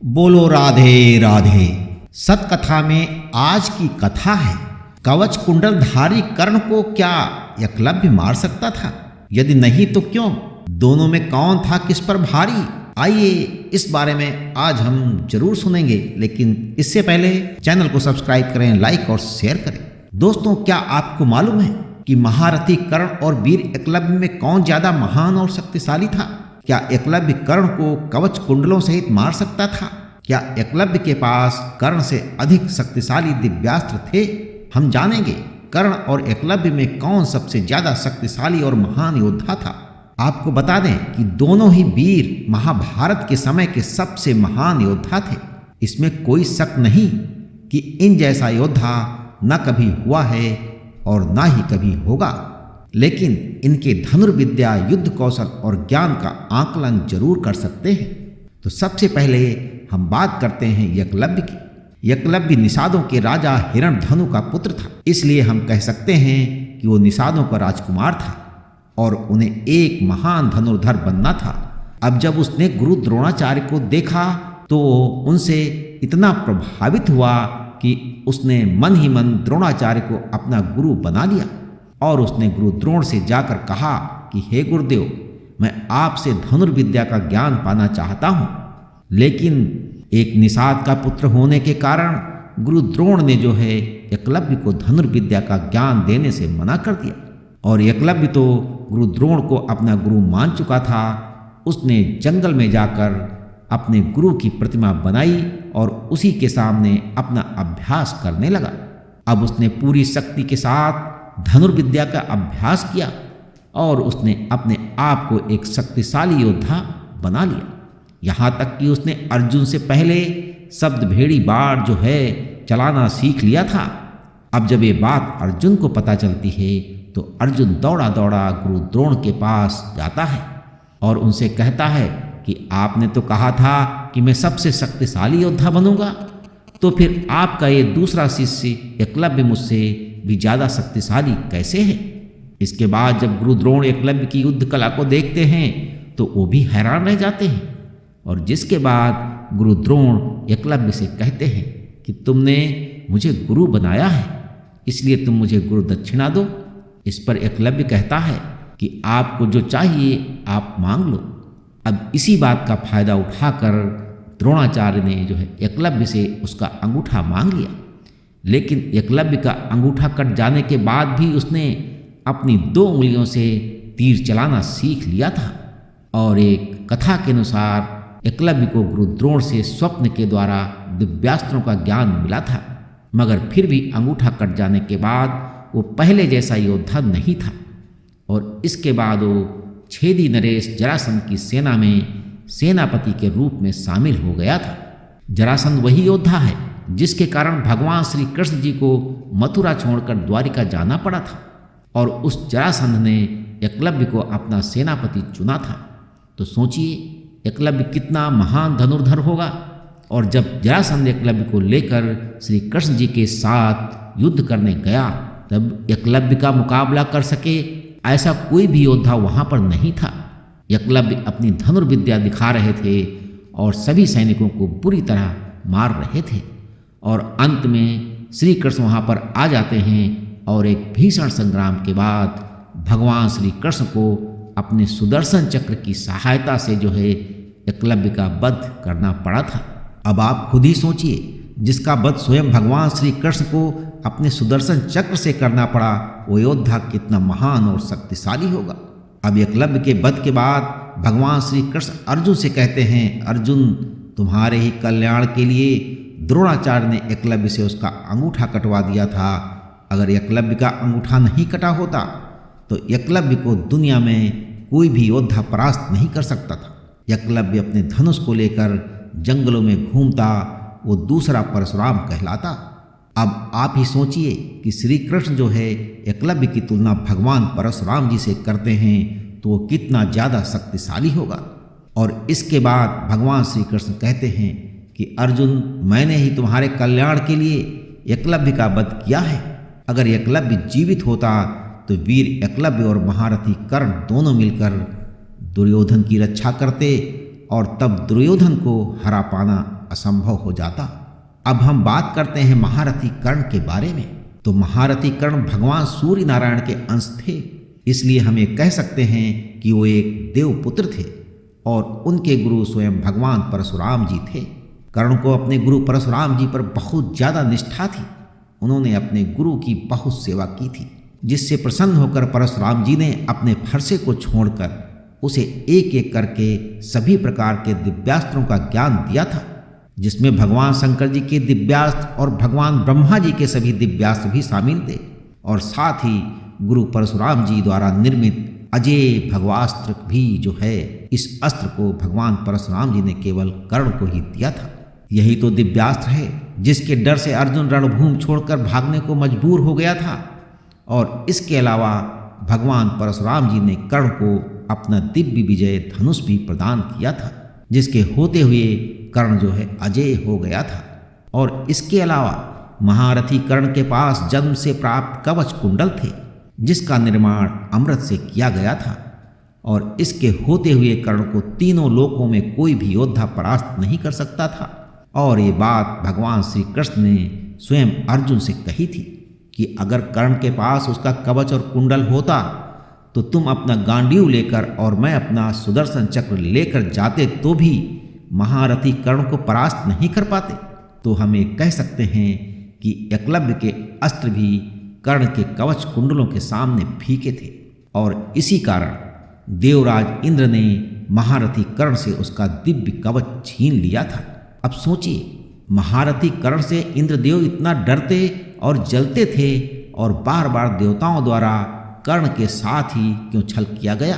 बोलो राधे राधे। सतकथा में आज की कथा है, कवच कुंडलधारी कर्ण को क्या एकलव्य मार सकता था? यदि नहीं तो क्यों? दोनों में कौन था किस पर भारी? आइए इस बारे में आज हम जरूर सुनेंगे, लेकिन इससे पहले चैनल को सब्सक्राइब करें, लाइक और शेयर करें। दोस्तों, क्या आपको मालूम है कि महारथी कर्ण और वीर एकलव्य में कौन ज्यादा महान और शक्तिशाली था? क्या एकलव्य कर्ण को कवच कुंडलों सहित मार सकता था? क्या एकलव्य के पास कर्ण से अधिक शक्तिशाली दिव्यास्त्र थे? हम जानेंगे कर्ण और एकलव्य में कौन सबसे ज्यादा शक्तिशाली और महान योद्धा था। आपको बता दें कि दोनों ही वीर महाभारत के समय के सबसे महान योद्धा थे। इसमें कोई शक नहीं कि इन जैसा योद्धा न कभी हुआ है और न ही कभी होगा, लेकिन इनके धनुर्विद्या, युद्ध कौशल और ज्ञान का आकलन जरूर कर सकते हैं। तो सबसे पहले हम बात करते हैं एकलव्य की। एकलव्य निषादों के राजा हिरण्यधनु का पुत्र था, इसलिए हम कह सकते हैं कि वो निषादों का राजकुमार था और उन्हें एक महान धनुर्धर बनना था। अब जब उसने गुरु द्रोणाचार्य को देखा तो उनसे इतना प्रभावित हुआ कि उसने मन ही मन द्रोणाचार्य को अपना गुरु बना लिया और उसने गुरु द्रोण से जाकर कहा कि हे गुरुदेव, मैं आपसे धनुर्विद्या का ज्ञान पाना चाहता हूँ। लेकिन एक निषाद का पुत्र होने के कारण गुरु द्रोण ने जो है एकलव्य को धनुर्विद्या का ज्ञान देने से मना कर दिया। और एकलव्य तो गुरु द्रोण को अपना गुरु मान चुका था। उसने जंगल में जाकर अपने गुरु की प्रतिमा बनाई और उसी के सामने अपना अभ्यास करने लगा। अब उसने पूरी शक्ति के साथ धनुर्विद्या का अभ्यास किया और उसने अपने आप को एक शक्तिशाली योद्धा बना लिया। यहाँ तक कि उसने अर्जुन से पहले शब्द भेड़ी बाण जो है चलाना सीख लिया था। अब जब ये बात अर्जुन को पता चलती है तो अर्जुन दौड़ा दौड़ा गुरु द्रोण के पास जाता है और उनसे कहता है कि आपने तो कहा था कि मैं सबसे शक्तिशाली योद्धा बनूंगा, तो फिर आपका ये दूसरा शिष्य एकलव्य मुझसे भी ज्यादा शक्तिशाली कैसे है? इसके बाद जब गुरु द्रोण एकलव्य की युद्ध कला को देखते हैं तो वो भी हैरान रह जाते हैं और जिसके बाद गुरु द्रोण एकलव्य से कहते हैं कि तुमने मुझे गुरु बनाया है, इसलिए तुम मुझे गुरु दक्षिणा दो। इस पर एकलव्य कहता है कि आपको जो चाहिए आप मांग लो। अब इसी बात का फायदा उठाकर द्रोणाचार्य ने जो है एकलव्य से उसका अंगूठा मांग लिया, लेकिन एकलव्य का अंगूठा कट जाने के बाद भी उसने अपनी 2 उंगलियों से तीर चलाना सीख लिया था। और एक कथा के अनुसार एकलव्य को गुरु द्रोण से स्वप्न के द्वारा दिव्यास्त्रों का ज्ञान मिला था, मगर फिर भी अंगूठा कट जाने के बाद वो पहले जैसा योद्धा नहीं था और इसके बाद वो छेदी नरेश जरासंध की सेना में सेनापति के रूप में शामिल हो गया था। जरासंध वही योद्धा है जिसके कारण भगवान श्री कृष्ण जी को मथुरा छोड़कर द्वारिका जाना पड़ा था और उस जरासंध ने एकलव्य को अपना सेनापति चुना था। तो सोचिए एकलव्य कितना महान धनुर्धर होगा। और जब जरासंध एकलव्य को लेकर श्री कृष्ण जी के साथ युद्ध करने गया तब एकलव्य का मुकाबला कर सके ऐसा कोई भी योद्धा वहां पर नहीं था। एकलव्य अपनी धनुर्विद्या दिखा रहे थे और सभी सैनिकों को बुरी तरह मार रहे थे और अंत में श्री कृष्ण वहाँ पर आ जाते हैं और एक भीषण संग्राम के बाद भगवान श्री कृष्ण को अपने सुदर्शन चक्र की सहायता से जो है एकलव्य का वध करना पड़ा था। अब आप खुद ही सोचिए, जिसका वध स्वयं भगवान श्री कृष्ण को अपने सुदर्शन चक्र से करना पड़ा, वो योद्धा कितना महान और शक्तिशाली होगा। अब एकलव्य के वध के बाद भगवान श्री कृष्ण अर्जुन से कहते हैं, अर्जुन तुम्हारे ही कल्याण के लिए द्रोणाचार्य ने एकलव्य से उसका अंगूठा कटवा दिया था। अगर एकलव्य का अंगूठा नहीं कटा होता तो एकलव्य को दुनिया में कोई भी योद्धा परास्त नहीं कर सकता था। एकलव्य अपने धनुष को लेकर जंगलों में घूमता, वो दूसरा परशुराम कहलाता। अब आप ही सोचिए कि श्री कृष्ण जो है एकलव्य की तुलना भगवान परशुराम जी से करते हैं तो वो कितना ज़्यादा शक्तिशाली होगा। और इसके बाद भगवान श्री कृष्ण कहते हैं कि अर्जुन, मैंने ही तुम्हारे कल्याण के लिए एकलव्य का वध किया है। अगर एकलव्य जीवित होता तो वीर एकलव्य और महारथी कर्ण दोनों मिलकर दुर्योधन की रक्षा करते और तब दुर्योधन को हरा पाना असंभव हो जाता। अब हम बात करते हैं महारथी कर्ण के बारे में। तो महारथी कर्ण भगवान सूर्य नारायण के अंश थे, इसलिए हम ये कह सकते हैं कि वो एक देवपुत्र थे और उनके गुरु स्वयं भगवान परशुराम जी थे। कर्ण को अपने गुरु परशुराम जी पर बहुत ज़्यादा निष्ठा थी। उन्होंने अपने गुरु की बहुत सेवा की थी, जिससे प्रसन्न होकर परशुराम जी ने अपने फरसे को छोड़कर उसे एक एक करके सभी प्रकार के दिव्यास्त्रों का ज्ञान दिया था, जिसमें भगवान शंकर जी के दिव्यास्त्र और भगवान ब्रह्मा जी के सभी दिव्यास्त्र भी शामिल थे। और साथ ही गुरु परशुराम जी द्वारा निर्मित अजेय भगवास्त्र भी जो है, इस अस्त्र को भगवान परशुराम जी ने केवल कर्ण को ही दिया था। यही तो दिव्यास्त्र है जिसके डर से अर्जुन रणभूमि छोड़कर भागने को मजबूर हो गया था। और इसके अलावा भगवान परशुराम जी ने कर्ण को अपना दिव्य विजय धनुष भी प्रदान किया था, जिसके होते हुए कर्ण जो है अजेय हो गया था। और इसके अलावा महारथी कर्ण के पास जन्म से प्राप्त कवच कुंडल थे, जिसका निर्माण अमृत से किया गया था। और इसके होते हुए कर्ण को तीनों लोकों में कोई भी योद्धा परास्त नहीं कर सकता था। और ये बात भगवान श्री कृष्ण ने स्वयं अर्जुन से कही थी कि अगर कर्ण के पास उसका कवच और कुंडल होता तो तुम अपना गांडीव लेकर और मैं अपना सुदर्शन चक्र लेकर जाते तो भी महारथी कर्ण को परास्त नहीं कर पाते। तो हम ये कह सकते हैं कि एकलव्य के अस्त्र भी कर्ण के कवच कुंडलों के सामने फीके थे। और इसी कारण देवराज इंद्र ने महारथी कर्ण से उसका दिव्य कवच छीन लिया था। अब सोचिए, महारथी कर्ण से इंद्रदेव इतना डरते और जलते थे और बार बार देवताओं द्वारा कर्ण के साथ ही क्यों छल किया गया।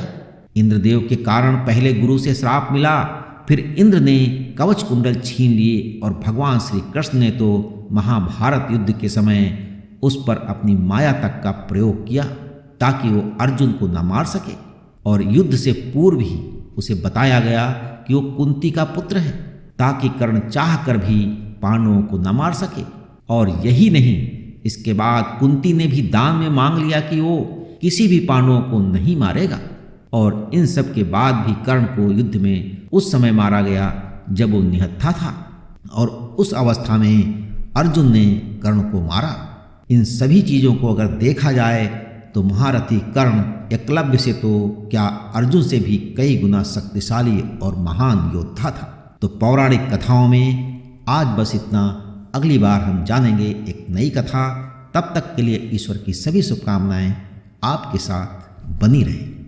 इंद्रदेव के कारण पहले गुरु से श्राप मिला, फिर इंद्र ने कवच कुंडल छीन लिए और भगवान श्री कृष्ण ने तो महाभारत युद्ध के समय उस पर अपनी माया तक का प्रयोग किया ताकि वो अर्जुन को न मार सके। और युद्ध से पूर्व ही उसे बताया गया कि वो कुंती का पुत्र है, ताकि कर्ण चाह कर भी पांडवों को न मार सके। और यही नहीं, इसके बाद कुंती ने भी दान में मांग लिया कि वो किसी भी पांडवों को नहीं मारेगा। और इन सब के बाद भी कर्ण को युद्ध में उस समय मारा गया जब वो निहत्था था, और उस अवस्था में अर्जुन ने कर्ण को मारा। इन सभी चीज़ों को अगर देखा जाए तो महारथी कर्ण एकलव्य से तो क्या अर्जुन से भी कई गुना शक्तिशाली और महान योद्धा था। तो पौराणिक कथाओं में आज बस इतना। अगली बार हम जानेंगे एक नई कथा। तब तक के लिए ईश्वर की सभी शुभकामनाएं आपके साथ बनी रहें।